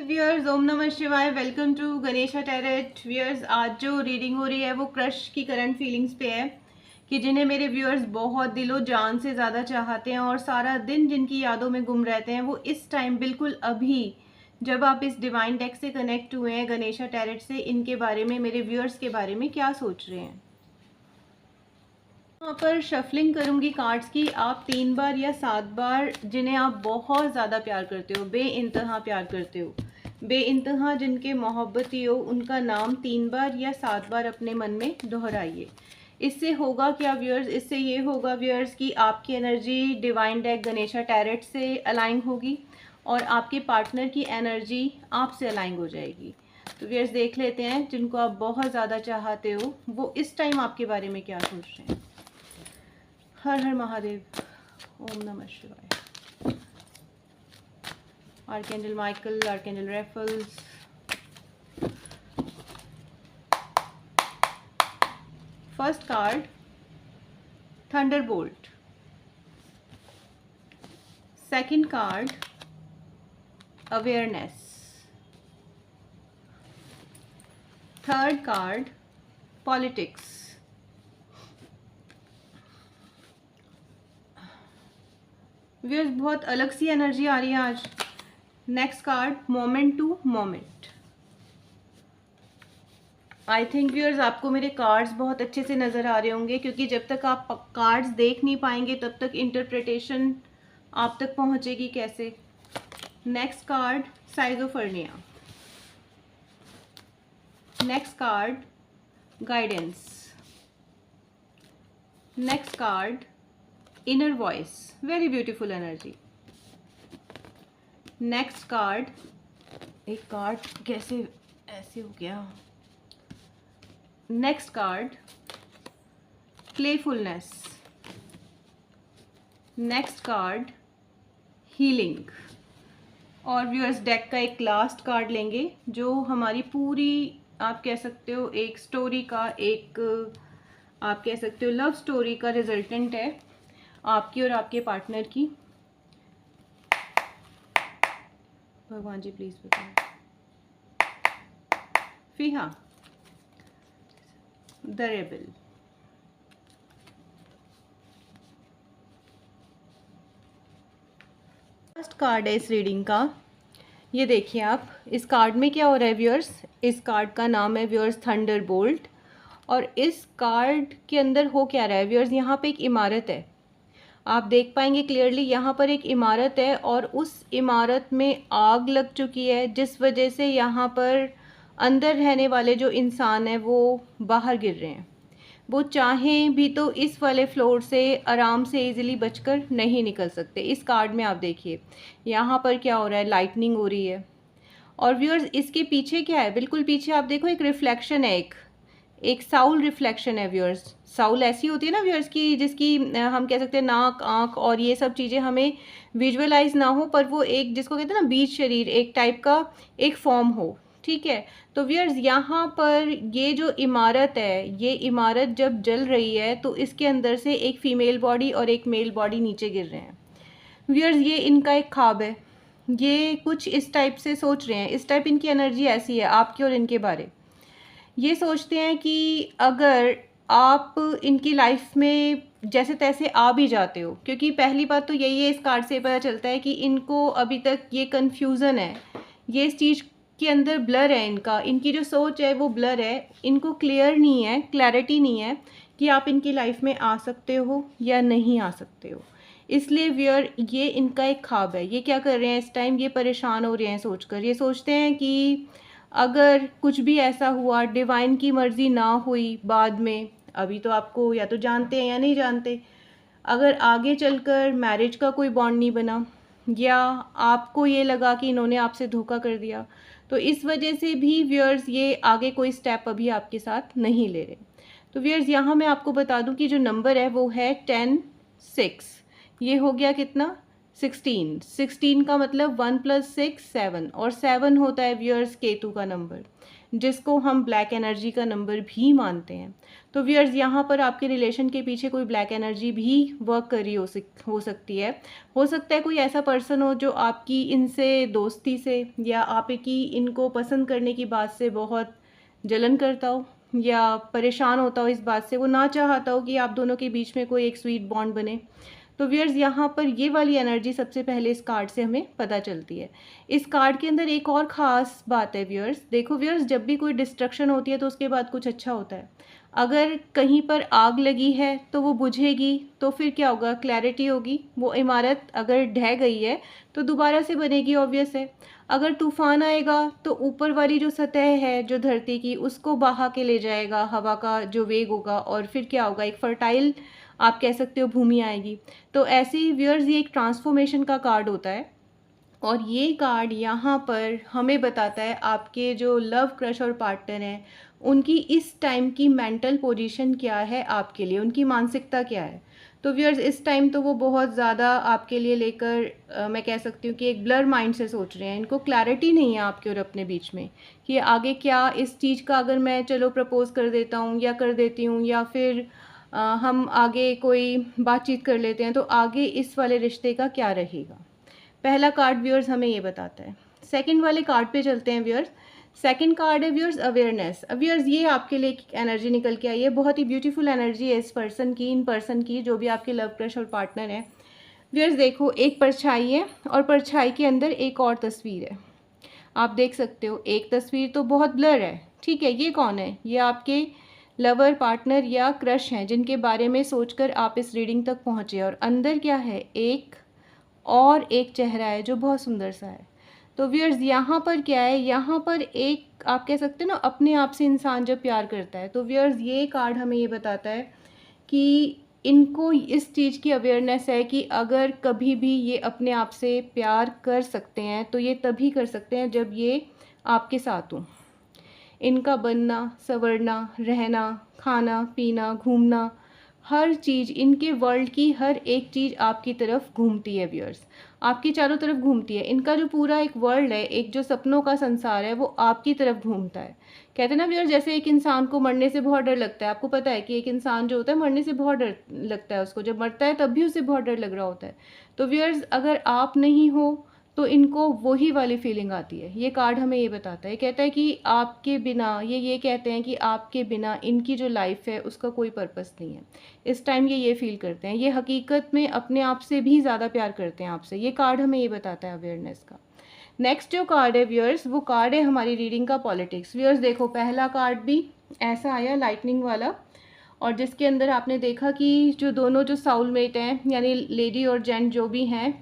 Viewers, ओम नमः शिवाय। Welcome to Ganesha tarot. Viewers, आज जो रीडिंग हो रही है वो क्रश की करंट फीलिंग्स पे है कि जिन्हें मेरे व्यूअर्स बहुत दिलो जान से ज़्यादा चाहते हैं और सारा दिन जिनकी यादों में गुम रहते हैं, वो इस टाइम बिल्कुल अभी जब आप इस डिवाइन डेक से कनेक्ट हुए हैं गणेशा टैरेट से, इनके बारे में, मेरे व्यूअर्स के बारे में क्या सोच रहे हैं। यहाँ पर शफलिंग करूंगी कार्ड्स की। आप 3 बार या 7 बार जिन्हें आप बहुत ज़्यादा प्यार करते हो, बेइंतहा प्यार करते हो, बेइंतहा जिनके मोहब्बती हो, उनका नाम 3 बार या 7 बार अपने मन में दोहराइए। इससे होगा क्या व्यूअर्स, इससे ये होगा व्यूअर्स कि आपकी energy divine deck Ganesha tarot से अलाइन होगी और आपके पार्टनर की एनर्जी आपसे अलाइन हो जाएगी। तो व्यूअर्स देख लेते हैं जिनको आप बहुत ज़्यादा चाहते हो वो इस टाइम आपके बारे में क्या सोच रहे हैं। हर हर महादेव, ओम नमः शिवाय। Archangel Michael, archangel Raphael, first card thunderbolt, second card awareness, third card politics, viewers बहुत अलग सी एनर्जी आ रही है आज। Next card moment to moment. I think viewers आपको मेरे कार्ड्स बहुत अच्छे से नज़र आ रहे होंगे, क्योंकि जब तक आप कार्ड्स देख नहीं पाएंगे तब तक इंटरप्रिटेशन आप तक पहुंचेगी कैसे। Next card schizophrenia, next card guidance, next card inner voice, very beautiful energy. Next card, एक कार्ड कैसे ऐसे हो गया। Next card playfulness, next card healing. और व्यूअर्स डेक का एक लास्ट कार्ड लेंगे जो हमारी पूरी, आप कह सकते हो एक स्टोरी का, एक आप कह सकते हो लव स्टोरी का रिजल्टेंट है आपकी और आपके पार्टनर की। भगवान जी प्लीज बताओ। फिहा द रेबल। फर्स्ट कार्ड है इस रीडिंग का। ये देखिए आप, इस कार्ड में क्या हो रहा है व्यूअर्स, इस कार्ड का नाम है व्यूअर्स थंडरबोल्ट। और इस कार्ड के अंदर हो क्या रहा है व्यूअर्स, यहाँ पे एक इमारत है, आप देख पाएंगे क्लियरली। यहाँ पर एक इमारत है और उस इमारत में आग लग चुकी है, जिस वजह से यहाँ पर अंदर रहने वाले जो इंसान हैं वो बाहर गिर रहे हैं। वो चाहें भी तो इस वाले फ्लोर से आराम से इजीली बचकर नहीं निकल सकते। इस कार्ड में आप देखिए यहाँ पर क्या हो रहा है, लाइटनिंग हो रही है। और व्यूअर्स इसके पीछे क्या है, बिल्कुल पीछे आप देखो एक रिफ्लेक्शन है, एक साउल रिफ्लेक्शन है व्यूअर्स। साउल ऐसी होती है ना व्यूअर्स की, जिसकी हम कह सकते हैं नाक, आँख और ये सब चीज़ें हमें विजुअलाइज ना हो, पर वो एक जिसको कहते हैं ना बीज शरीर, एक टाइप का एक फॉर्म हो, ठीक है। तो व्यूअर्स यहाँ पर ये जो इमारत है, ये इमारत जब जल रही है तो इसके अंदर से एक फीमेल बॉडी और एक मेल बॉडी नीचे गिर रहे हैं। व्यूअर्स ये इनका एक ख्वाब है, ये कुछ इस टाइप से सोच रहे हैं, इस टाइप इनकी एनर्जी ऐसी है आपके और इनके बारे। ये सोचते हैं कि अगर आप इनकी लाइफ में जैसे तैसे आ भी जाते हो, क्योंकि पहली बात तो यही है, इस कार्ड से पता चलता है कि इनको अभी तक ये कन्फ्यूज़न है, ये इस चीज़ के अंदर ब्लर है इनका, इनकी जो सोच है वो ब्लर है, इनको क्लियर नहीं है, क्लैरिटी नहीं है कि आप इनकी लाइफ में आ सकते हो या नहीं आ सकते हो। इसलिए व्यूअर ये इनका एक ख्वाब है। ये क्या कर रहे हैं इस टाइम, ये परेशान हो रहे हैं सोचकर। ये सोचते हैं कि अगर कुछ भी ऐसा हुआ, डिवाइन की मर्ज़ी ना हुई बाद में, अभी तो आपको या तो जानते हैं या नहीं जानते, अगर आगे चलकर मैरिज का कोई बॉन्ड नहीं बना या आपको ये लगा कि इन्होंने आपसे धोखा कर दिया, तो इस वजह से भी व्यूअर्स ये आगे कोई स्टेप अभी आपके साथ नहीं ले रहे। तो व्यूअर्स यहाँ मैं आपको बता दूं कि जो नंबर है वो है 10-6। ये हो गया कितना, 16 का मतलब 1 + 6 7, और 7 होता है व्यूअर्स केतु का नंबर, जिसको हम ब्लैक एनर्जी का नंबर भी मानते हैं। तो व्यूअर्स यहाँ पर आपके रिलेशन के पीछे कोई ब्लैक एनर्जी भी वर्क कर रही हो सकती है। हो सकता है कोई ऐसा पर्सन हो जो आपकी इनसे दोस्ती से या आपकी इनको पसंद करने की बात से बहुत जलन करता हो या परेशान होता हो इस बात से, वो ना चाहता हो कि आप दोनों के बीच में कोई एक स्वीट बॉन्ड बने। तो व्यूअर्स यहाँ पर ये वाली एनर्जी सबसे पहले इस कार्ड से हमें पता चलती है। इस कार्ड के अंदर एक और ख़ास बात है व्यूअर्स, देखो व्यूअर्स, जब भी कोई डिस्ट्रक्शन होती है तो उसके बाद कुछ अच्छा होता है। अगर कहीं पर आग लगी है तो वो बुझेगी, तो फिर क्या होगा, क्लैरिटी होगी। वो इमारत अगर ढह गई है तो दोबारा से बनेगी, ऑब्वियस है। अगर तूफान आएगा तो ऊपर वाली जो सतह है जो धरती की, उसको बहा के ले जाएगा हवा का जो वेग होगा, और फिर क्या होगा, एक फर्टाइल आप कह सकते हो भूमि आएगी। तो ऐसे ही व्यूअर्स ये एक ट्रांसफॉर्मेशन का कार्ड होता है, और ये कार्ड यहाँ पर हमें बताता है आपके जो लव क्रश और पार्टनर हैं उनकी इस टाइम की मेंटल पोजीशन क्या है आपके लिए, उनकी मानसिकता क्या है। तो व्यूअर्स इस टाइम तो वो बहुत ज़्यादा आपके लिए लेकर मैं कह सकती हूँ कि एक ब्लर माइंड से सोच रहे हैं। इनको क्लैरिटी नहीं है आपके और अपने बीच में कि आगे क्या, इस चीज़ का अगर मैं चलो प्रपोज़ कर देता हूँ या कर देती हूँ, या फिर हम आगे कोई बातचीत कर लेते हैं, तो आगे इस वाले रिश्ते का क्या रहेगा। पहला कार्ड व्यूअर्स हमें ये बताता है। सेकंड वाले कार्ड पे चलते हैं व्यूअर्स। सेकंड कार्ड है व्यूअर्स अवेयरनेस। व्यूअर्स ये आपके लिए एनर्जी निकल के आई है, बहुत ही ब्यूटीफुल एनर्जी है इस पर्सन की, इन पर्सन की, जो भी आपके लव क्रश और पार्टनर है। व्यूअर्स देखो, एक परछाई है और परछाई के अंदर एक और तस्वीर है। आप देख सकते हो एक तस्वीर तो बहुत ब्लर है, ठीक है। ये कौन है, ये आपके लवर, पार्टनर या क्रश हैं जिनके बारे में सोचकर आप इस रीडिंग तक पहुँचे। और अंदर क्या है, एक चेहरा है जो बहुत सुंदर सा है। तो व्यूअर्स यहाँ पर क्या है, यहाँ पर एक आप कह सकते हो ना, अपने आप से इंसान जब प्यार करता है, तो व्यूअर्स ये कार्ड हमें ये बताता है कि इनको इस चीज़ की अवेयरनेस है कि अगर कभी भी ये अपने आप से प्यार कर सकते हैं तो ये तभी कर सकते हैं जब ये आपके साथ हों। इनका बनना, संवरना, रहना, खाना पीना, घूमना, हर चीज़, इनके वर्ल्ड की हर एक चीज़ आपकी तरफ घूमती है व्यूअर्स, आपकी चारों तरफ घूमती है। इनका जो पूरा एक वर्ल्ड है, एक जो सपनों का संसार है, वो आपकी तरफ घूमता है। कहते हैं ना व्यूअर्स, जैसे एक इंसान को मरने से बहुत डर लगता है, आपको पता है कि एक इंसान जो होता है मरने से बहुत डर लगता है उसको, जब मरता है तब भी उसे बहुत डर लग रहा होता है। तो व्यूअर्स अगर आप नहीं हो तो इनको वही वाली फीलिंग आती है। ये कार्ड हमें ये बताता है, कहता है कि आपके बिना, ये कहते हैं कि आपके बिना इनकी जो लाइफ है उसका कोई पर्पस नहीं है। इस टाइम ये फील करते हैं, ये हकीकत में अपने आप से भी ज़्यादा प्यार करते हैं आपसे। ये कार्ड हमें ये बताता है अवेयरनेस का। नेक्स्ट जो कार्ड है व्यूअर्स, वो कार्ड है हमारी रीडिंग का पॉलिटिक्स। व्यूअर्स देखो, पहला कार्ड भी ऐसा आया लाइटनिंग वाला, और जिसके अंदर आपने देखा कि जो दोनों जो साउलमेट हैं, यानी लेडी और जेंट जो भी हैं,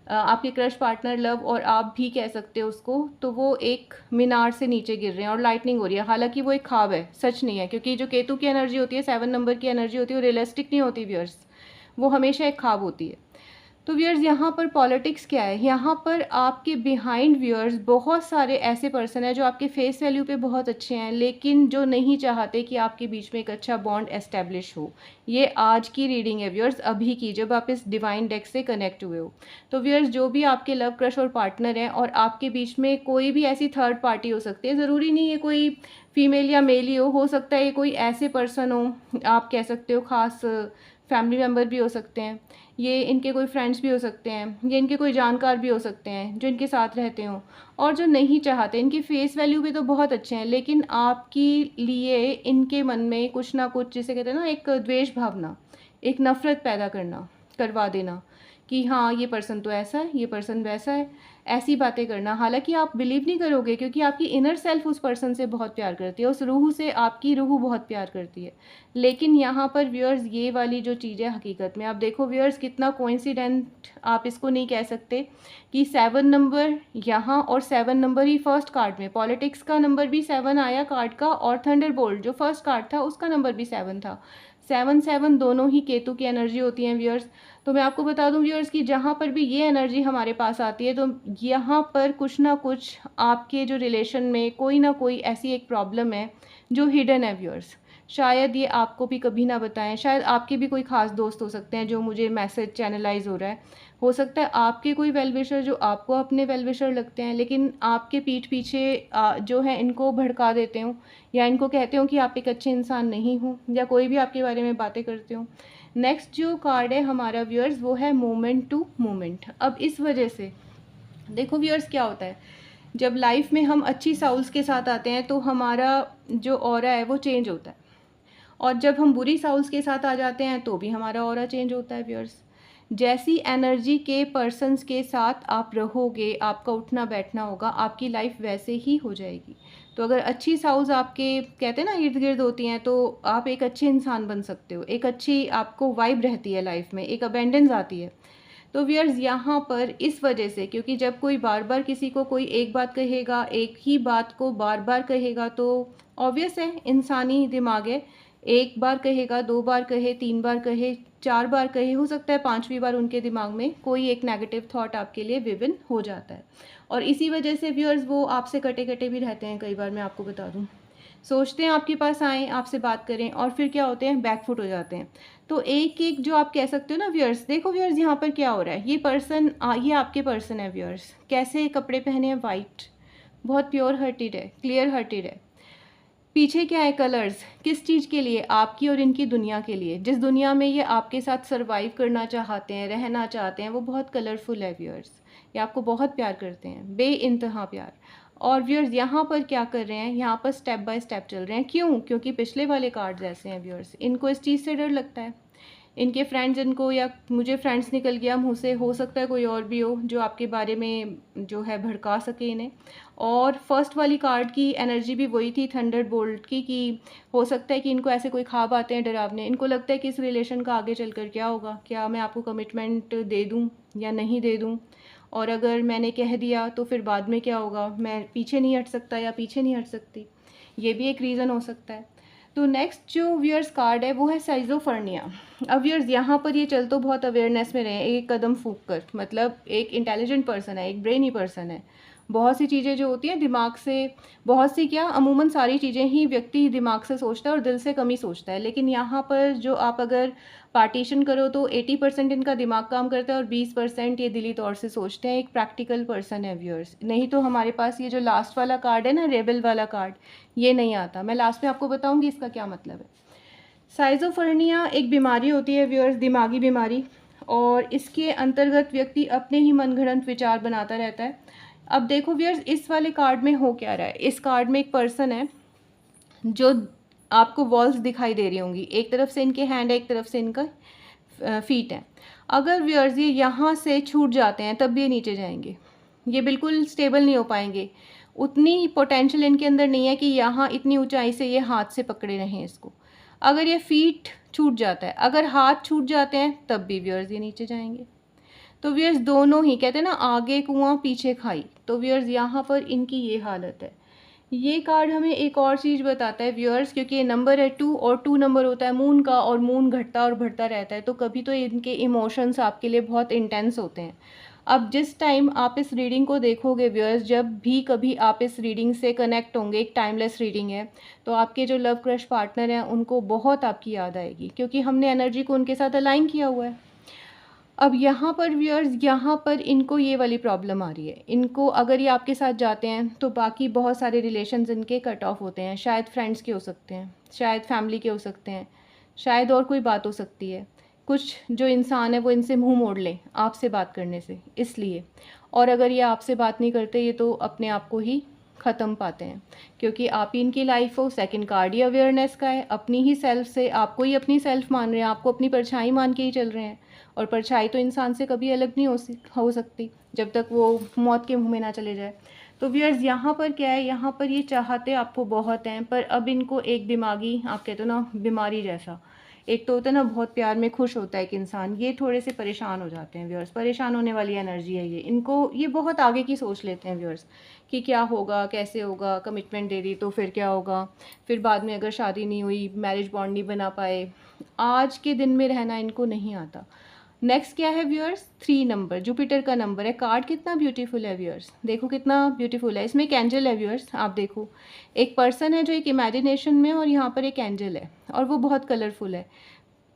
आपके क्रश, पार्टनर, लव और आप भी कह सकते हो उसको, तो वो एक मीनार से नीचे गिर रहे हैं और लाइटनिंग हो रही है। हालांकि वो एक ख्वाब है, सच नहीं है, क्योंकि जो केतु की एनर्जी होती है, 7 नंबर की एनर्जी होती है, वो रियलिस्टिक नहीं होती व्यूअर्स, वो हमेशा एक ख्वाब होती है। तो व्यूअर्स यहाँ पर पॉलिटिक्स क्या है, यहाँ पर आपके बिहाइंड व्यूअर्स बहुत सारे ऐसे पर्सन हैं जो आपके फेस वैल्यू पे बहुत अच्छे हैं, लेकिन जो नहीं चाहते कि आपके बीच में एक अच्छा बॉन्ड एस्टेब्लिश हो। ये आज की रीडिंग है व्यूअर्स, अभी की, जब आप इस डिवाइन डेक से कनेक्ट हुए हो। तो व्यूअर्स जो भी आपके लव क्रश और पार्टनर हैं, और आपके बीच में कोई भी ऐसी थर्ड पार्टी हो सकती है, ज़रूरी नहीं है कोई फीमेल या मेल ही हो सकता है ये कोई ऐसे पर्सन हो, आप कह सकते हो खास फैमिली मेम्बर भी हो सकते हैं, ये इनके कोई फ्रेंड्स भी हो सकते हैं, ये इनके कोई जानकार भी हो सकते हैं जो इनके साथ रहते हों, और जो नहीं चाहते, इनकी फेस वैल्यू भी तो बहुत अच्छे हैं, लेकिन आपके लिए इनके मन में कुछ ना कुछ, जिसे कहते हैं ना, एक द्वेष भावना, एक नफ़रत पैदा करवा देना कि हाँ ये पर्सन तो ऐसा है, ये पर्सन वैसा है, ऐसी बातें करना। हालांकि आप बिलीव नहीं करोगे, क्योंकि आपकी इनर सेल्फ उस पर्सन से बहुत प्यार करती है, उस रूह से आपकी रूह बहुत प्यार करती है। लेकिन यहाँ पर व्यूअर्स ये वाली जो चीज़ है, हकीकत में आप देखो व्यूअर्स, कितना कोइंसिडेंट आप इसको नहीं कह सकते कि 7 नंबर यहाँ और 7 नंबर ही फर्स्ट कार्ड में, पॉलिटिक्स का नंबर भी 7 आया कार्ड का, और थंडरबोल्ट जो फर्स्ट कार्ड था उसका नंबर भी 7 था। 7 दोनों ही केतु की एनर्जी होती हैं व्यूअर्स। तो मैं आपको बता दूं व्यूअर्स कि जहाँ पर भी ये एनर्जी हमारे पास आती है, तो यहाँ पर कुछ ना कुछ आपके जो रिलेशन में कोई ना कोई ऐसी एक प्रॉब्लम है जो हिडन है व्यूअर्स। शायद ये आपको भी कभी ना बताएं, शायद आपके भी कोई ख़ास दोस्त हो सकते हैं जो मुझे मैसेज चैनलाइज हो रहा है, हो सकता है आपके कोई वेल विशर जो आपको अपने वेल विशर लगते हैं, लेकिन आपके पीठ पीछे जो है इनको भड़का देते हो, या इनको कहते हो कि आप एक अच्छे इंसान नहीं हो, या कोई भी आपके बारे में बातें करते हो। नेक्स्ट जो कार्ड है हमारा व्यूअर्स, वो है मोमेंट टू मोमेंट। अब इस वजह से देखो व्यूअर्स क्या होता है, जब लाइफ में हम अच्छी साउल्स के साथ आते हैं तो हमारा जो ऑरा है वो चेंज होता है, और जब हम बुरी साउल्स के साथ आ जाते हैं तो भी हमारा ऑरा चेंज होता है व्यूअर्स। जैसी एनर्जी के पर्सन्स के साथ आप रहोगे, आपका उठना बैठना होगा, आपकी लाइफ वैसे ही हो जाएगी। तो अगर अच्छी साउल्स आपके कहते हैं ना इर्द गिर्द होती हैं, तो आप एक अच्छे इंसान बन सकते हो, एक अच्छी आपको वाइब रहती है लाइफ में, एक अबेंडेंस आती है। तो व्यूअर्स यहाँ पर इस वजह से, क्योंकि जब कोई बार बार किसी को कोई एक बात कहेगा, एक ही बात को बार बार कहेगा, तो ऑब्वियस है इंसानी दिमाग है, एक बार कहेगा, 2 बार कहे, 3 बार कहे, 4 बार कहे, हो सकता है 5वीं बार उनके दिमाग में कोई एक नेगेटिव थॉट आपके लिए विविन हो जाता है। और इसी वजह से व्यूअर्स वो आपसे कटे कटे भी रहते हैं कई बार, मैं आपको बता दूं। सोचते हैं आपके पास आएँ, आपसे बात करें, और फिर क्या होते हैं, बैकफुट हो जाते हैं। तो एक एक जो आप कह सकते हो ना व्यूअर्स, देखो व्यूअर्स यहाँ पर क्या हो रहा है, ये पर्सन ये आपके पर्सन है व्यूअर्स, कैसे कपड़े पहने हैं, वाइट, बहुत प्योर हार्टेड है, क्लियर हार्टेड है। पीछे क्या है, कलर्स, किस चीज़ के लिए, आपकी और इनकी दुनिया के लिए। जिस दुनिया में ये आपके साथ सरवाइव करना चाहते हैं, रहना चाहते हैं, वो बहुत कलरफुल है व्यूअर्स। ये आपको बहुत प्यार करते हैं, बेइंतहा प्यार। और व्यूअर्स यहाँ पर क्या कर रहे हैं, यहाँ पर स्टेप बाय स्टेप चल रहे हैं। क्यों? क्योंकि पिछले वाले कार्ड्स ऐसे हैं व्यूअर्स, इनको इस चीज़ से डर लगता है। इनके फ्रेंड्स इनको, या मुझे फ्रेंड्स निकल गया मुँह से, हो सकता है कोई और भी हो जो आपके बारे में जो है भड़का सके इन्हें। और फर्स्ट वाली कार्ड की एनर्जी भी वही थी, थंडर बोल्ट की, कि हो सकता है कि इनको ऐसे कोई ख्वाब आते हैं डरावने, इनको लगता है कि इस रिलेशन का आगे चलकर क्या होगा, क्या मैं आपको कमिटमेंट दे दूं या नहीं दे दूं, और अगर मैंने कह दिया तो फिर बाद में क्या होगा, मैं पीछे नहीं हट सकता या पीछे नहीं हट सकती, ये भी एक रीज़न हो सकता है। तो नेक्स्ट जो व्यूअर्स कार्ड है वो है साइज़ोफर्निया। अब व्यूअर्स यहाँ पर ये चल तो बहुत अवेयरनेस में रहे, एक कदम फूंक कर, मतलब एक इंटेलिजेंट पर्सन है, एक ब्रेनी पर्सन है। बहुत सी चीज़ें जो होती हैं दिमाग से, बहुत सी क्या, अमूमन सारी चीज़ें ही व्यक्ति दिमाग से सोचता है और दिल से कम ही सोचता है। लेकिन यहाँ पर जो आप अगर पार्टीशन करो तो 80% इनका दिमाग काम करता है और 20% ये दिली तौर से सोचते हैं। एक प्रैक्टिकल पर्सन है व्यूअर्स, नहीं तो हमारे पास ये जो लास्ट वाला कार्ड है ना, रेबल वाला कार्ड, ये नहीं आता। मैं लास्ट में आपको बताऊँगी इसका क्या मतलब है। साइज़ोफर्निया एक बीमारी होती है व्यूअर्स, दिमागी बीमारी, और इसके अंतर्गत व्यक्ति अपने ही मनगढ़ंत विचार बनाता रहता है। अब देखो व्यूअर्स इस वाले कार्ड में हो क्या रहा है, इस कार्ड में एक पर्सन है, जो आपको वॉल्स दिखाई दे रही होंगी, एक तरफ से इनके हैंड है, एक तरफ से इनका फीट है। अगर व्यूअर्स ये यहाँ से छूट जाते हैं तब भी ये नीचे जाएंगे, ये बिल्कुल स्टेबल नहीं हो पाएंगे। उतनी पोटेंशियल इनके अंदर नहीं है कि यहाँ इतनी ऊंचाई से ये हाथ से पकड़े रहें इसको। अगर ये फीट छूट जाता है, अगर हाथ छूट जाते हैं, तब भी व्यूअर्स ये नीचे जाएंगे। तो व्यूअर्स दोनों ही, कहते हैं ना आगे कुआं पीछे खाई, तो व्यूअर्स यहाँ पर इनकी ये हालत है। ये कार्ड हमें एक और चीज़ बताता है व्यूअर्स, क्योंकि ये नंबर है 2 और 2 नंबर होता है मून का, और मून घटता और बढ़ता रहता है, तो कभी तो इनके इमोशंस आपके लिए बहुत इंटेंस होते हैं। अब जिस टाइम आप इस रीडिंग को देखोगे व्यूअर्स, जब भी कभी आप इस रीडिंग से कनेक्ट होंगे, एक टाइमलेस रीडिंग है, तो आपके जो लव क्रश पार्टनर हैं उनको बहुत आपकी याद आएगी, क्योंकि हमने एनर्जी को उनके साथ अलाइन किया हुआ है। अब यहाँ पर व्यूअर्स, यहाँ पर इनको ये वाली प्रॉब्लम आ रही है, इनको अगर ये आपके साथ जाते हैं तो बाकी बहुत सारे रिलेशंस इनके कट ऑफ होते हैं। शायद फ्रेंड्स के हो सकते हैं, शायद फैमिली के हो सकते हैं, शायद और कोई बात हो सकती है, कुछ जो इंसान है वो इनसे मुंह मोड़ ले आपसे बात करने से, इसलिए। और अगर ये आपसे बात नहीं करते, ये तो अपने आप को ही ख़त्म पाते हैं, क्योंकि आप ही इनकी लाइफ हो। सेकंड कार्ड ही अवेयरनेस का है, अपनी ही सेल्फ से, आपको ही अपनी सेल्फ मान रहे हैं, आपको अपनी परछाई मान के ही चल रहे हैं, और परछाई तो इंसान से कभी अलग नहीं हो सकती जब तक वो मौत के मुंह में ना चले जाए। तो व्यूअर्स यहाँ पर क्या है, यहाँ पर ये चाहते आपको बहुत हैं, पर अब इनको एक दिमागी, आप कहते हो ना बीमारी जैसा, एक तो होता है ना बहुत प्यार में खुश होता है एक इंसान, ये थोड़े से परेशान हो जाते हैं व्यूअर्स। परेशान होने वाली एनर्जी है ये, इनको ये बहुत आगे की सोच लेते हैं व्यूअर्स, कि क्या होगा, कैसे होगा, कमिटमेंट दे दी तो फिर क्या होगा, फिर बाद में अगर शादी नहीं हुई, मैरिज बॉन्ड नहीं बना पाए, आज के दिन में रहना इनको नहीं आता। नेक्स्ट क्या है व्यूअर्स, 3 नंबर, जुपिटर का नंबर है। कार्ड कितना ब्यूटीफुल है व्यूअर्स, देखो कितना ब्यूटीफुल है। इसमें एक एंजल है व्यूअर्स, आप देखो, एक पर्सन है जो एक इमेजिनेशन में, और यहाँ पर एक एंजल है, और वो बहुत कलरफुल है।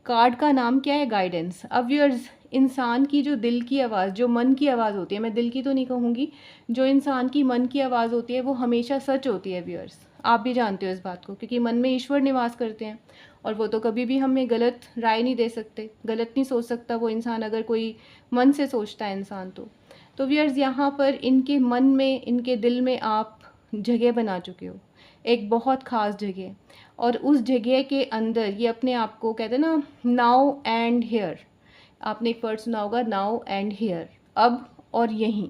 कार्ड का नाम क्या है, गाइडेंस। अब व्यूअर्स इंसान की जो दिल की आवाज़, जो मन की आवाज़ होती है, मैं दिल की तो नहीं कहूँगी, जो इंसान की मन की आवाज़ होती है वो हमेशा सच होती है व्यूअर्स। आप भी जानते हो इस बात को, क्योंकि मन में ईश्वर निवास करते हैं और वो तो कभी भी हमें गलत राय नहीं दे सकते, गलत नहीं सोच सकता वो इंसान, अगर कोई मन से सोचता है इंसान तो व्यूअर्स यहाँ पर इनके मन में, इनके दिल में आप जगह बना चुके हो, एक बहुत ख़ास जगह, और उस जगह के अंदर ये अपने आप को, कहते हैं ना नाउ एंड हियर, आपने एक वर्ड सुना होगा नाउ एंड हियर, अब और यहीं।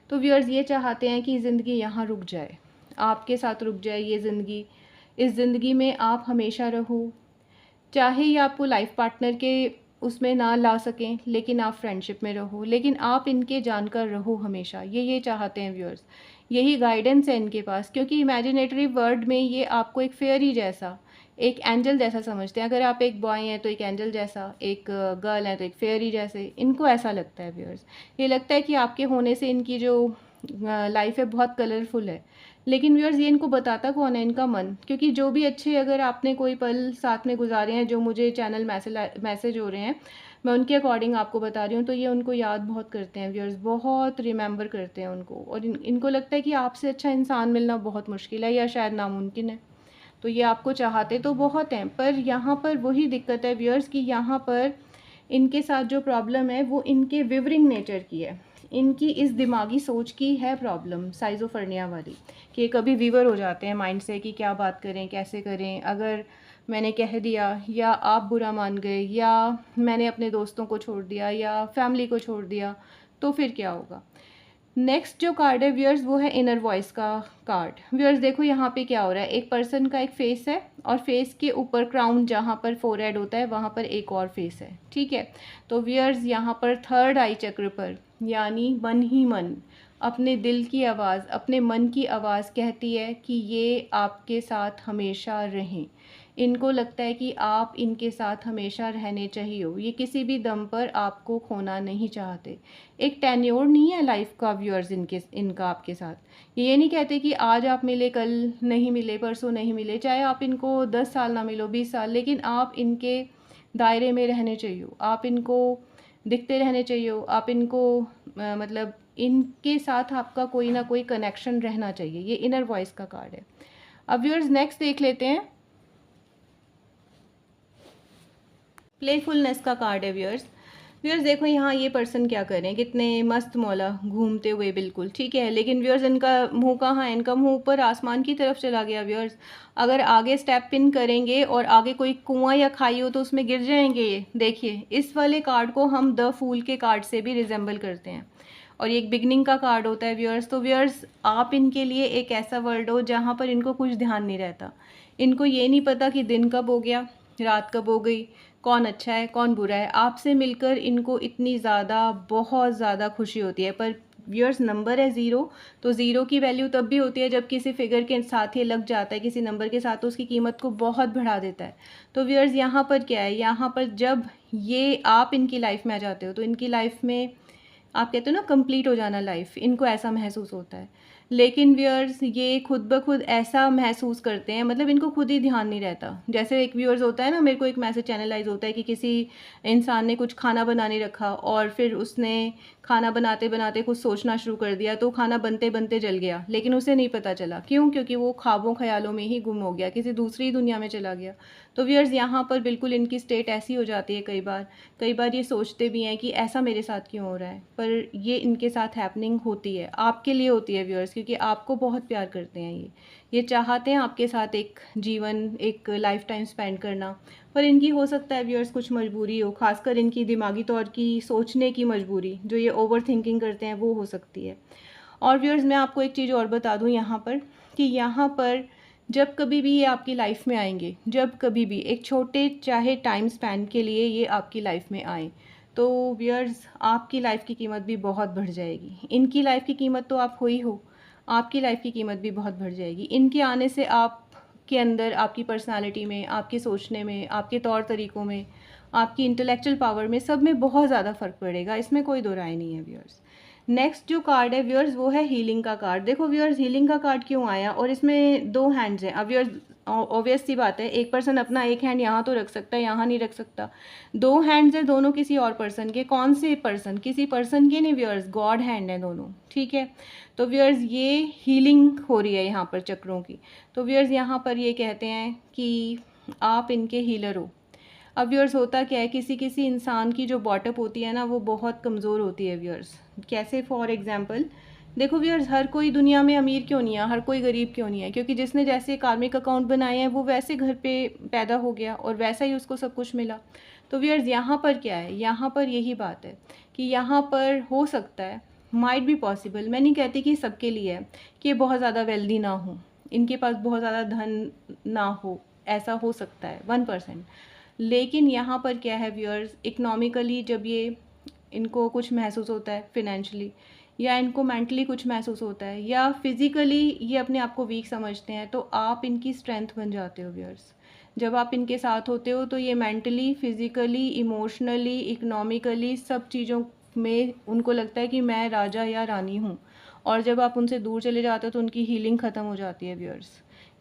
तो व्यूअर्स ये चाहते हैं कि ज़िंदगी यहाँ रुक जाए, आपके साथ रुक जाए ये ज़िंदगी, इस ज़िंदगी में आप हमेशा रहो, चाहे ये आपको लाइफ पार्टनर के उसमें ना ला सकें, लेकिन आप फ्रेंडशिप में रहो, लेकिन आप इनके जानकर रहो हमेशा, ये चाहते हैं व्यूअर्स, यही गाइडेंस है इनके पास। क्योंकि इमेजिनेटरी वर्ल्ड में ये आपको एक फेयरी जैसा, एक एंजल जैसा समझते हैं। अगर आप एक बॉय हैं तो एक एंजल जैसा, एक गर्ल है तो एक फेयरी जैसे, इनको ऐसा लगता है व्यूअर्स। ये लगता है कि आपके होने से इनकी जो लाइफ है बहुत कलरफुल है। लेकिन व्यूअर्स ये इनको बताता कौन है? इनका मन। क्योंकि जो भी अच्छे, अगर आपने कोई पल साथ में गुजारे हैं, जो मुझे चैनल मैसेज हो रहे हैं, मैं उनके अकॉर्डिंग आपको बता रही हूँ, तो ये उनको याद बहुत करते हैं व्यूअर्स, बहुत रिमेंबर करते हैं उनको, और इनको लगता है कि आपसे अच्छा इंसान मिलना बहुत मुश्किल है या शायद नामुमकिन है। तो ये आपको चाहते तो बहुत हैं, पर यहाँ पर वही दिक्कत है व्यूअर्स कि यहाँ पर इनके साथ जो प्रॉब्लम है वो इनके विवरिंग नेचर की है, इनकी इस दिमागी सोच की है प्रॉब्लम, साइज़ोफ्रेनिया वाली, कि कभी वीवर हो जाते हैं माइंड से कि क्या बात करें, कैसे करें, अगर मैंने कह दिया या आप बुरा मान गए या मैंने अपने दोस्तों को छोड़ दिया या फैमिली को छोड़ दिया तो फिर क्या होगा। नेक्स्ट जो कार्ड है व्यूअर्स वो है इनर वॉइस का कार्ड। व्यूअर्स देखो यहाँ पे क्या हो रहा है, एक पर्सन का एक फेस है और फेस के ऊपर क्राउन जहाँ पर फोरहेड होता है वहाँ पर एक और फेस है, ठीक है। तो व्यूअर्स यहाँ पर थर्ड आई चक्र पर, यानी मन ही मन, अपने दिल की आवाज़, अपने मन की आवाज़ कहती है कि ये आपके साथ हमेशा रहें। इनको लगता है कि आप इनके साथ हमेशा रहने चाहिए हो, ये किसी भी दम पर आपको खोना नहीं चाहते। एक टेन्योर नहीं है लाइफ का व्यूअर्स इनका आपके साथ। ये नहीं कहते कि आज आप मिले कल नहीं मिले, परसों नहीं मिले, चाहे आप इनको 10 साल ना मिलो, 20 साल, लेकिन आप इनके दायरे में रहने चाहिए, आप इनको दिखते रहने चाहिए, आप इनको मतलब इनके साथ आपका कोई ना कोई कनेक्शन रहना चाहिए। ये इनर वॉइस का कार्ड है। अब व्यूअर्स नेक्स्ट देख लेते हैं, प्लेफुलनेस का कार्ड है व्यूअर्स। व्यूअर्स देखो यहाँ ये पर्सन क्या कर रहे हैं, कितने मस्त मौला घूमते हुए, बिल्कुल ठीक है, लेकिन व्यूअर्स इनका मुंह कहाँ है? इनका मुंह ऊपर आसमान की तरफ चला गया व्यूअर्स। अगर आगे स्टेप इन करेंगे और आगे कोई कुआं या खाई हो तो उसमें गिर जाएंगे। ये देखिए, इस वाले कार्ड को हम द फूल के कार्ड से भी रिजेंबल करते हैं और ये एक बिगनिंग का कार्ड होता है व्यूअर्स। तो व्यूअर्स आप इनके लिए एक ऐसा वर्ल्ड हो जहाँ पर इनको कुछ ध्यान नहीं रहता, इनको ये नहीं पता कि दिन कब हो गया, रात कब हो गई, कौन अच्छा है कौन बुरा है। आपसे मिलकर इनको इतनी ज़्यादा, बहुत ज़्यादा खुशी होती है। पर व्यूअर्स नंबर है ज़ीरो, तो ज़ीरो की वैल्यू तब भी होती है जब किसी फिगर के साथ ये लग जाता है, किसी नंबर के साथ, तो उसकी कीमत को बहुत बढ़ा देता है। तो व्यूअर्स यहाँ पर क्या है, यहाँ पर जब ये आप इनकी लाइफ में आ जाते हो तो इनकी लाइफ में आप कहते हो ना कंप्लीट हो जाना लाइफ, इनको ऐसा महसूस होता है। लेकिन व्यूअर्स ये खुद ब खुद ऐसा महसूस करते हैं, मतलब इनको खुद ही ध्यान नहीं रहता। जैसे एक व्यूअर्स होता है ना, मेरे को एक मैसेज चैनलाइज होता है कि किसी इंसान ने कुछ खाना बनाने रखा और फिर उसने खाना बनाते बनाते कुछ सोचना शुरू कर दिया, तो खाना बनते बनते जल गया, लेकिन उसे नहीं पता चला। क्यों? क्योंकि वो ख्वाबों ख्यालों में ही गुम हो गया, किसी दूसरी दुनिया में चला गया। तो व्यूअर्स यहाँ पर बिल्कुल इनकी स्टेट ऐसी हो जाती है, कई बार ये सोचते भी हैं कि ऐसा मेरे साथ क्यों हो रहा है, पर ये इनके साथ हैपनिंग होती है, आपके लिए होती है व्यूअर्स, क्योंकि आपको बहुत प्यार करते हैं ये चाहते हैं आपके साथ एक जीवन, एक लाइफ टाइम स्पेंड करना। पर इनकी हो सकता है व्यूअर्स कुछ मजबूरी हो, खासकर इनकी दिमागी तौर की सोचने की मजबूरी, जो ये ओवर थिंकिंग करते हैं, वो हो सकती है। और व्यूअर्स मैं आपको एक चीज़ और बता दूं यहाँ पर, कि यहाँ पर जब कभी भी ये आपकी लाइफ में आएंगे, जब कभी भी एक छोटे चाहे टाइम स्पैन के लिए ये आपकी लाइफ में आए, तो व्यूअर्स आपकी लाइफ की कीमत भी बहुत बढ़ जाएगी। इनकी लाइफ की कीमत तो आप हो ही हो, आपकी लाइफ की कीमत भी बहुत बढ़ जाएगी। इनके आने से आपके अंदर, आपकी पर्सनालिटी में, आपके सोचने में, आपके तौर तरीक़ों में, आपकी इंटेलेक्चुअल पावर में, सब में बहुत ज़्यादा फ़र्क पड़ेगा, इसमें कोई दो राय नहीं है व्यूअर्स। नेक्स्ट जो कार्ड है व्यूअर्स वो है हीलिंग का कार्ड। देखो व्यूअर्स हीलिंग का कार्ड क्यों आया, और इसमें 2 हैंड्स हैं। अब व्यूअर्स ऑब्वियस सी बात है, एक पर्सन अपना एक हैंड यहाँ तो रख सकता है, यहाँ नहीं रख सकता। दो हैंड्स है दोनों किसी और पर्सन के, कौन से पर्सन, किसी पर्सन के नहीं व्यूअर्स, गॉड हैंड है दोनों, ठीक है। तो व्यूअर्स ये हीलिंग हो रही है यहाँ पर चक्रों की। तो व्यूअर्स यहाँ पर ये कहते हैं कि आप इनके हीलर हो। अब व्यूअर्स होता क्या है, किसी किसी इंसान की जो बॉटअप होती है ना वो बहुत कमज़ोर होती है व्यूअर्स। कैसे, फॉर एग्जांपल देखो व्यूअर्स, हर कोई दुनिया में अमीर क्यों नहीं है, हर कोई गरीब क्यों नहीं है, क्योंकि जिसने जैसे कार्मिक अकाउंट बनाए हैं वो वैसे घर पे पैदा हो गया और वैसा ही उसको सब कुछ मिला। तो व्यूअर्स यहाँ पर क्या है, यहाँ पर यही बात है कि यहाँ पर हो सकता है, माइट बी पॉसिबल, मैं नहीं कहती कि सबके लिए है, कि ये बहुत ज़्यादा वेल्दी ना हो, इनके पास बहुत ज़्यादा धन ना हो, ऐसा हो सकता है 1%। लेकिन यहाँ पर क्या है व्यूअर्स, इकोनॉमिकली जब ये इनको कुछ महसूस होता है फिनेंशियली, या इनको मेंटली कुछ महसूस होता है, या फिज़िकली ये अपने आप को वीक समझते हैं, तो आप इनकी स्ट्रेंथ बन जाते हो व्यूअर्स। जब आप इनके साथ होते हो तो ये मेंटली, फिज़िकली, इमोशनली, इकोनॉमिकली सब चीज़ों में उनको लगता है कि मैं राजा या रानी हूँ। और जब आप उनसे दूर चले जाते हो तो उनकी हीलिंग ख़त्म हो जाती है व्यूअर्स।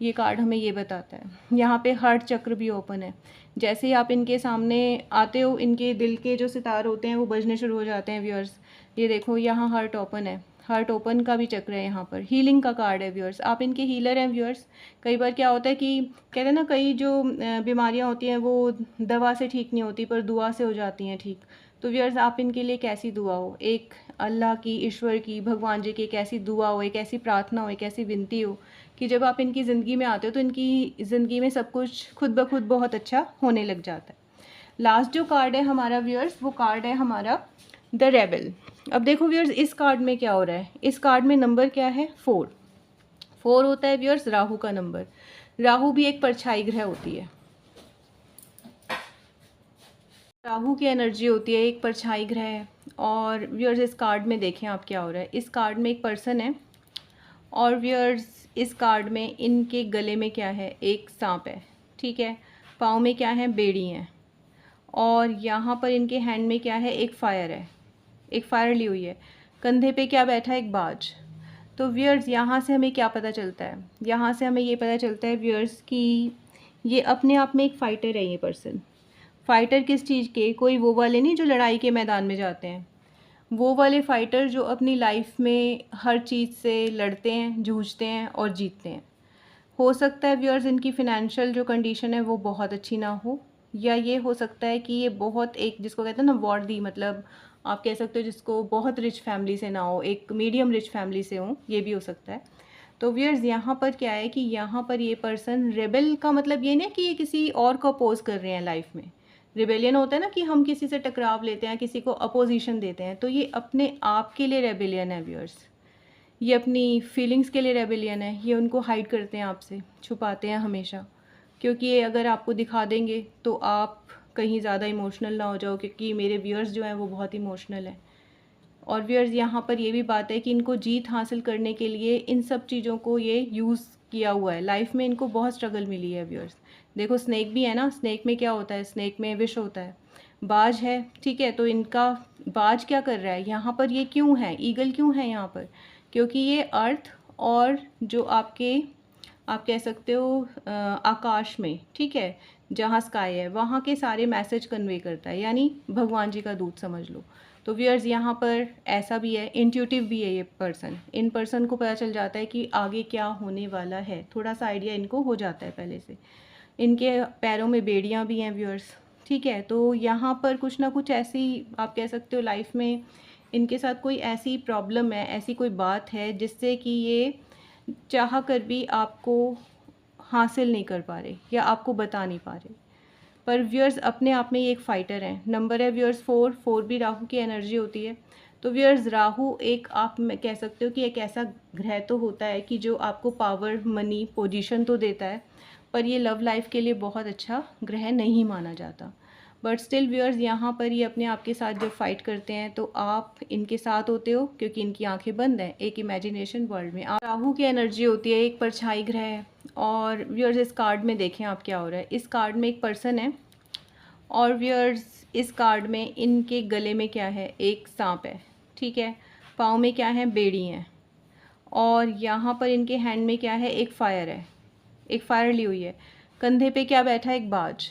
ये कार्ड हमें ये बताता है। यहाँ पे हार्ट चक्र भी ओपन है। जैसे ही आप इनके सामने आते हो, इनके दिल के जो सितार होते हैं वो बजने शुरू हो जाते हैं व्यूअर्स। ये देखो यहाँ हार्ट ओपन है, हार्ट ओपन का भी चक्र है, यहाँ पर हीलिंग का कार्ड है व्यूअर्स। आप इनके हीलर हैं व्यूअर्स। कई बार क्या होता है कि कहते हैं ना, कई जो बीमारियाँ होती हैं वो दवा से ठीक नहीं होती पर दुआ से हो जाती हैं ठीक। तो व्यूअर्स आप इनके लिए कैसी दुआ हो, एक अल्लाह की, ईश्वर की, भगवान जी की एक ऐसी दुआ हो, एक ऐसी प्रार्थना हो, एक ऐसी विनती हो कि जब आप इनकी ज़िंदगी में आते हो तो इनकी ज़िंदगी में सब कुछ खुद ब खुद बहुत अच्छा होने लग जाता है। लास्ट जो कार्ड है हमारा व्यूअर्स, वो कार्ड है हमारा द रेबल। अब देखो व्यूअर्स, इस कार्ड में क्या हो रहा है, इस कार्ड में नंबर क्या है, 4। 4 होता है व्यूअर्स राहु का नंबर। राहु भी एक परछाई ग्रह होती है, राहु की एनर्जी होती है, एक परछाई ग्रह है। और व्यूअर्स इस कार्ड में देखें आप क्या हो रहा है, इस कार्ड में एक पर्सन है, और व्यूअर्स इस कार्ड में इनके गले में क्या है, एक सांप है, ठीक है। पाँव में क्या है, बेड़ी है। और यहाँ पर इनके हैंड में क्या है, एक फायर है, एक फायर ली हुई है। कंधे पे क्या बैठा है, एक बाज। तो व्यूअर्स यहाँ से हमें क्या पता चलता है, यहाँ से हमें ये पता चलता है व्यूअर्स कि ये अपने आप में एक फ़ाइटर है। ये पर्सन फ़ाइटर किस चीज़ के, कोई वो वाले नहीं जो लड़ाई के मैदान में जाते हैं, वो वाले फ़ाइटर जो अपनी लाइफ में हर चीज़ से लड़ते हैं, जूझते हैं और जीतते हैं। हो सकता है व्यूअर्स इनकी फ़िनेंशियल जो कंडीशन है वो बहुत अच्छी ना हो, या ये हो सकता है कि ये बहुत, एक जिसको कहते हैं ना वर्दी, मतलब आप कह सकते हो जिसको बहुत रिच फैमिली से ना हो, एक मीडियम रिच फैमिली से हो, ये भी हो सकता है। तो व्यूअर्स यहाँ पर क्या है कि यहाँ पर ये पर्सन रेबल का मतलब ये नहीं कि ये किसी और को अपोज कर रहे हैं लाइफ में। रिबेलियन होता है ना कि हम किसी से टकराव लेते हैं, किसी को अपोजिशन देते हैं, तो ये अपने आप के लिए रेबेलियन है व्यूअर्स। ये अपनी फीलिंग्स के लिए रेबेलियन है, ये उनको हाइड करते हैं, आपसे छुपाते हैं हमेशा, क्योंकि ये अगर आपको दिखा देंगे तो आप कहीं ज़्यादा इमोशनल ना हो जाओ, क्योंकि मेरे व्यूअर्स जो हैं वो बहुत इमोशनल हैं। और व्यूअर्स यहाँ पर ये भी बात है कि इनको जीत हासिल करने के लिए इन सब चीज़ों को ये यूज़ किया हुआ है, लाइफ में इनको बहुत स्ट्रगल मिली है व्यूअर्स। देखो स्नेक भी है ना, स्नेक में क्या होता है, स्नेक में विष होता है। बाज है, ठीक है, तो इनका बाज क्या कर रहा है यहाँ पर, ये क्यों है, ईगल क्यों है यहाँ पर, क्योंकि ये अर्थ और जो आपके, आप कह सकते हो आकाश में, ठीक है, जहाँ स्काई है वहाँ के सारे मैसेज कन्वे करता है, यानी भगवान जी का दूत समझ लो। तो व्यूअर्स यहाँ पर ऐसा भी है, इंट्यूटिव भी है ये पर्सन। इन पर्सन को पता चल जाता है कि आगे क्या होने वाला है, थोड़ा सा आइडिया इनको हो जाता है पहले से। इनके पैरों में बेड़ियाँ भी हैं व्यूअर्स, ठीक है। तो यहाँ पर कुछ ना कुछ ऐसी, आप कह सकते हो लाइफ में इनके साथ कोई ऐसी प्रॉब्लम है, ऐसी कोई बात है जिससे कि ये चाह कर भी आपको हासिल नहीं कर पा रहे या आपको बता नहीं पा रहे। पर व्यूअर्स अपने आप में ये एक फ़ाइटर है। नंबर है व्यूअर्स 4। 4 भी राहु की एनर्जी होती है। तो व्यूअर्स राहु एक, आप कह सकते हो कि एक ऐसा ग्रह तो होता है कि जो आपको पावर, मनी, पोजीशन तो देता है, पर ये लव लाइफ के लिए बहुत अच्छा ग्रह नहीं माना जाता। बट स्टिल व्यूअर्स यहाँ पर ये अपने आप के साथ जब फाइट करते हैं तो आप इनके साथ होते हो, क्योंकि इनकी आंखें बंद हैं एक इमेजिनेशन वर्ल्ड में। राहु की एनर्जी होती है, एक परछाई ग्रह है। और व्यूअर्स इस कार्ड में देखें आप क्या हो रहा है, इस कार्ड में एक पर्सन है, और व्यूअर्स इस कार्ड में इनके गले में क्या है, एक सांप है, ठीक है। पाँव में क्या है, बेड़ी हैं। और यहाँ पर इनके हैंड में क्या है, एक फायर है, एक फायर ली हुई है, कंधे पे क्या बैठा है, एक बाज।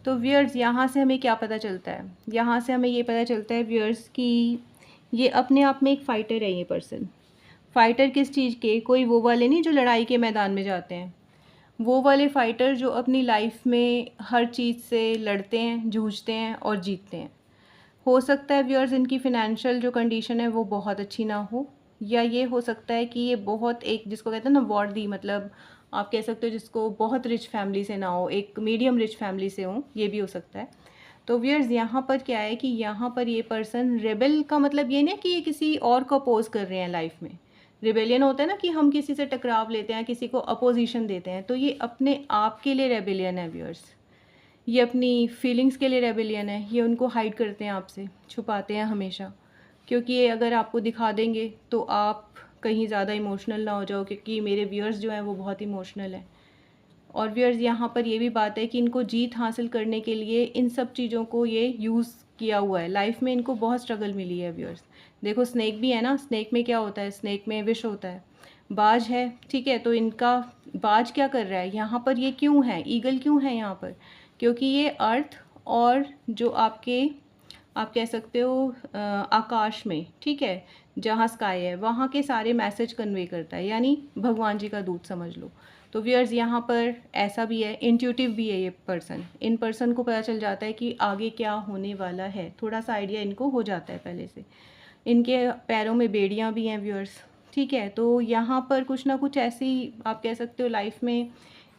तो व्यूअर्स यहाँ से हमें क्या पता चलता है, यहाँ से हमें ये पता चलता है व्यूअर्स कि ये अपने आप में एक फ़ाइटर है। ये पर्सन फ़ाइटर किस चीज़ के, कोई वो वाले नहीं जो लड़ाई के मैदान में जाते हैं, वो वाले फ़ाइटर जो अपनी लाइफ में हर चीज़ से लड़ते हैं, जूझते हैं और जीतते हैं। हो सकता है व्यूअर्स इनकी फ़िनेंशियल जो कंडीशन है वो बहुत अच्छी ना हो, या ये हो सकता है कि ये बहुत एक जिसको कहते हैं ना वर्दी, मतलब आप कह सकते हो जिसको बहुत रिच फैमिली से ना हो, एक मीडियम रिच फैमिली से हो, ये भी हो सकता है। तो व्यूअर्स यहाँ पर क्या है कि यहाँ पर ये पर्सन रेबेल का मतलब ये नहीं कि ये किसी और को अपोज कर रहे हैं लाइफ में। रिबेलियन होता है ना कि हम किसी से टकराव लेते हैं, किसी को अपोजिशन देते हैं, तो ये अपने आप के लिए रेबेलियन है व्यूअर्स। ये अपनी फीलिंग्स के लिए रेबेलियन है, ये उनको हाइड करते हैं आपसे, छुपाते हैं हमेशा, क्योंकि ये अगर आपको दिखा देंगे तो आप कहीं ज़्यादा इमोशनल ना हो जाओ, क्योंकि मेरे व्यूअर्स जो हैं वो बहुत इमोशनल हैं। और व्यूअर्स यहाँ पर ये भी बात है कि इनको जीत हासिल करने के लिए इन सब चीज़ों को ये यूज़ किया हुआ है, लाइफ में इनको बहुत स्ट्रगल मिली है व्यूअर्स। देखो स्नेक भी है ना, स्नेक में क्या होता है, स्नेक में विश होता है, बाज है, ठीक है, तो इनका बाज क्या कर रहा है यहाँ पर, ये क्यों है, ईगल क्यों है यहाँ पर, क्योंकि ये अर्थ और जो आपके आप कह सकते हो आकाश में, ठीक है, जहाँ स्काई है वहाँ के सारे मैसेज कन्वे करता है, यानी भगवान जी का दूत समझ लो। तो व्यूअर्स यहाँ पर ऐसा भी है, इंट्यूटिव भी है ये पर्सन, इन पर्सन को पता चल जाता है कि आगे क्या होने वाला है, थोड़ा सा आइडिया इनको हो जाता है पहले से। इनके पैरों में बेड़ियाँ भी हैं व्यूअर्स, ठीक है। तो यहाँ पर कुछ ना कुछ ऐसी आप कह सकते हो लाइफ में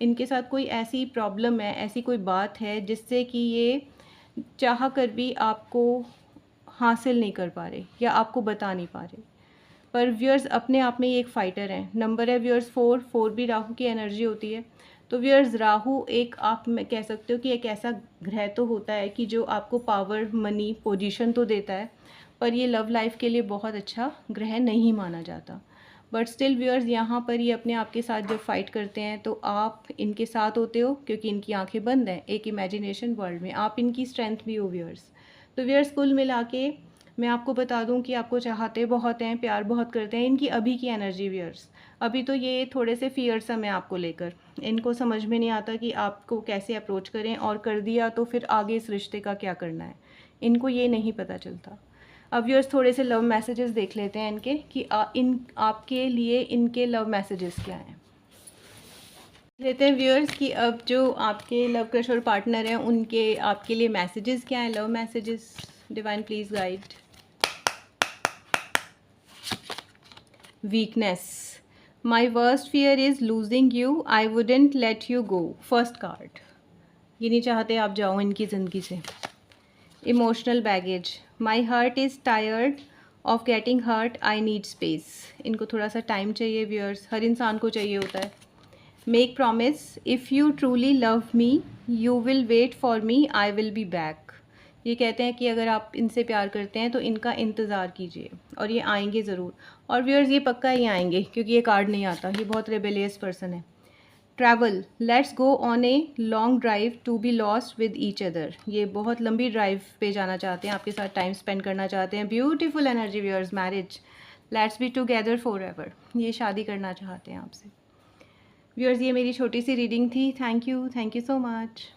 इनके साथ कोई ऐसी प्रॉब्लम है, ऐसी कोई बात है जिससे कि ये चाह कर भी आपको हासिल नहीं कर पा रहे या आपको बता नहीं पा रहे। पर व्यूअर्स अपने आप में ये एक फ़ाइटर है। नंबर है व्यूअर्स 4 भी राहु की एनर्जी होती है। तो व्यूअर्स राहु एक आप में कह सकते हो कि एक ऐसा ग्रह तो होता है कि जो आपको पावर, मनी, पोजीशन तो देता है, पर ये लव लाइफ के लिए बहुत अच्छा ग्रह नहीं माना जाता। बट स्टिल व्यूअर्स यहाँ पर ये अपने आप के साथ जब फाइट करते हैं तो आप इनके साथ होते हो, क्योंकि इनकी आंखें बंद हैं एक इमेजिनेशन वर्ल्ड में, आप इनकी स्ट्रेंथ भी हो व्यूअर्स। तो व्यूअर्स कुल मिला के मैं आपको बता दूं कि आपको चाहते बहुत हैं, प्यार बहुत करते हैं। इनकी अभी की एनर्जी व्यूअर्स, अभी तो ये थोड़े से फियर्सम है आपको लेकर, इनको समझ में नहीं आता कि आपको कैसे अप्रोच करें, और कर दिया तो फिर आगे इस रिश्ते का क्या करना है, इनको ये नहीं पता चलता। अब व्यूअर्स थोड़े से लव मैसेजेस देख लेते हैं इनके कि इन आपके लिए इनके लव मैसेजेस क्या हैं। लेते हैं व्यूअर्स कि अब जो आपके लव क्रश और पार्टनर हैं उनके आपके लिए मैसेजेस क्या हैं, love messages. Divine please guide. Weakness, my worst fear is losing you, I wouldn't let you go. First card, ये नहीं चाहते आप जाओ इनकी ज़िंदगी से। Emotional baggage, my heart is tired of getting hurt, I need space. इनको थोड़ा सा टाइम चाहिए व्यूअर्स, हर इंसान को चाहिए होता है। Make promise, if you truly love me you will wait for me, I will be back. ये कहते हैं कि अगर आप इनसे प्यार करते हैं तो इनका इंतज़ार कीजिए और ये आएंगे ज़रूर। और व्यूअर्स ये पक्का ही आएंगे, क्योंकि ये कार्ड नहीं आता, ये बहुत रेबेलियस पर्सन है। Travel, let's go on a long drive to be lost with each other. ये बहुत लंबी ड्राइव पे जाना चाहते हैं, आपके साथ टाइम स्पेंड करना चाहते हैं। Beautiful energy viewers, marriage, let's be together for ever, ये शादी करना चाहते हैं आपसे। व्यूअर्स ये मेरी छोटी सी रीडिंग थी। Thank you so much.